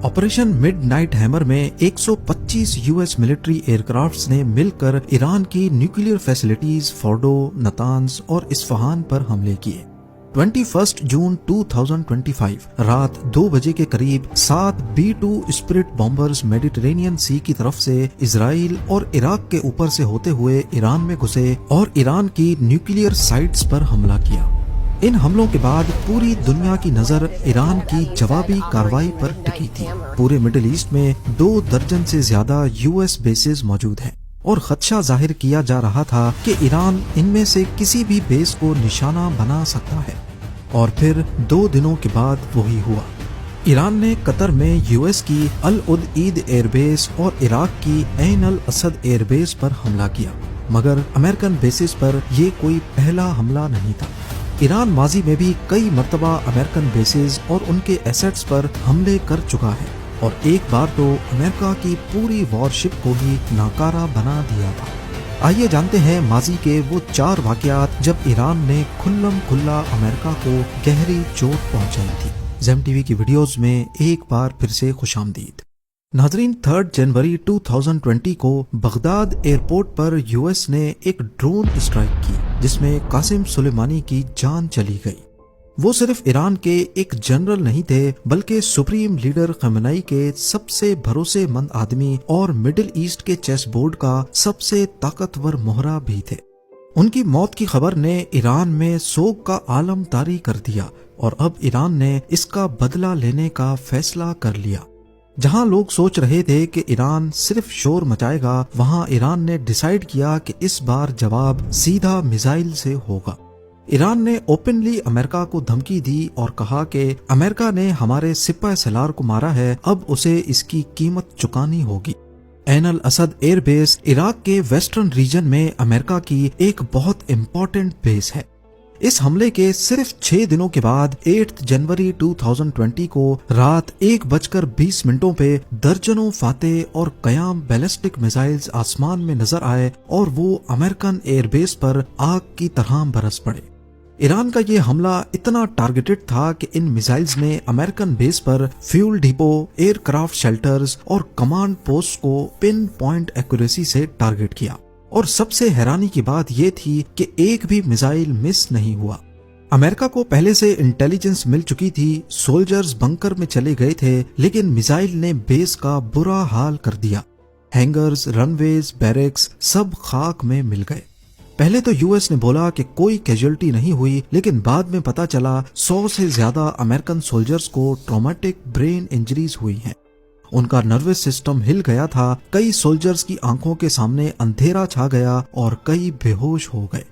Operation midnight hammer में 125 US military aircrafts ने मिलकर ईरान की न्यूक्लियर फैसिलिटीज फोर्डो, नतांज और इस्फहान पर हमले किए। 21 जून 2025 रात 2 बजे के करीब 7 B-2 स्पिरिट बॉम्बर्स मेडिटेरेनियन सी की तरफ से इजराइल और इराक के ऊपर से होते हुए ईरान में घुसे और ईरान की न्यूक्लियर साइट्स पर हमला किया। इन हमलों के बाद पूरी दुनिया की नजर ईरान की जवाबी कार्रवाई पर टिकी थी। पूरे मिडिल ईस्ट में 2 दर्जन से ज्यादा यूएस बेसेस मौजूद हैं और खदशा जाहिर किया जा रहा था कि ईरान इनमें से किसी भी बेस को निशाना बना सकता है। और फिर 2 दिनों के बाद वही हुआ। ईरान ने कतर में यूएस की अल उद ईद एयरबेस और इराक की ऐन अल असद एयरबेस पर हमला किया, मगर अमेरिकन बेसिस पर ये कोई पहला हमला नहीं था। ईरान माजी में भी कई मर्तबा अमेरिकन बेसेस और उनके एसेट्स पर हमले कर चुका है और एक बार तो अमेरिका की पूरी वॉरशिप को ही नाकारा बना दिया था। आइए जानते हैं माजी के वो 4 वाकयात जब ईरान ने खुल्लम खुल्ला अमेरिका को गहरी चोट पहुंचाई थी। ज़ेम टीवी की वीडियोस में एक बार फिर से खुशामदीद। नाजरीन, 3 जनवरी 2020 को बगदाद एयरपोर्ट पर यूएस ने एक ड्रोन स्ट्राइक की जिसमें कासिम सुलेमानी की जान चली गई। वो सिर्फ ईरान के एक जनरल नहीं थे बल्कि सुप्रीम लीडर खमेनी के सबसे भरोसेमंद आदमी और मिडिल ईस्ट के चेस बोर्ड का सबसे ताकतवर मोहरा भी थे। उनकी मौत की खबर ने ईरान में सोग का आलम तारी कर दिया और अब ईरान ने इसका बदला लेने का फैसला कर लिया। जहां लोग सोच रहे थे कि ईरान सिर्फ शोर मचाएगा, वहां ईरान ने डिसाइड किया कि इस बार जवाब सीधा मिसाइल से होगा। ईरान ने ओपनली अमेरिका को धमकी दी और कहा कि अमेरिका ने हमारे सिपह सलार को मारा है, अब उसे इसकी कीमत चुकानी होगी। ऐन अल असद एयरबेस इराक के वेस्टर्न रीजन में अमेरिका की एक बहुत इम्पोर्टेंट बेस है। इस हमले के सिर्फ 6 दिनों के बाद 8 जनवरी 2020 को रात 1:20 पे दर्जनों फातेह और कयाम बैलिस्टिक मिसाइल्स आसमान में नजर आए और वो अमेरिकन एयरबेस पर आग की तरह बरस पड़े। ईरान का ये हमला इतना टारगेटेड था कि इन मिसाइल्स ने अमेरिकन बेस पर फ्यूल डिपो, एयरक्राफ्ट शेल्टर्स और कमांड पोस्ट को पिन पॉइंट एक्यूरेसी से टारगेट किया। और सबसे हैरानी की बात यह थी कि एक भी मिसाइल मिस नहीं हुआ। अमेरिका को पहले से इंटेलिजेंस मिल चुकी थी, सोल्जर्स बंकर में चले गए थे, लेकिन मिसाइल ने बेस का बुरा हाल कर दिया। हैंगर्स, रनवेज, बैरेक्स सब खाक में मिल गए। पहले तो यूएस ने बोला कि कोई कैजुअल्टी नहीं हुई, लेकिन बाद में पता चला 100 से ज्यादा अमेरिकन सोल्जर्स को ट्रॉमेटिक ब्रेन इंजरीज हुई हैं। उनका नर्वस सिस्टम हिल गया था, कई सोल्जर्स की आंखों के सामने अंधेरा छा गया और कई बेहोश हो गए।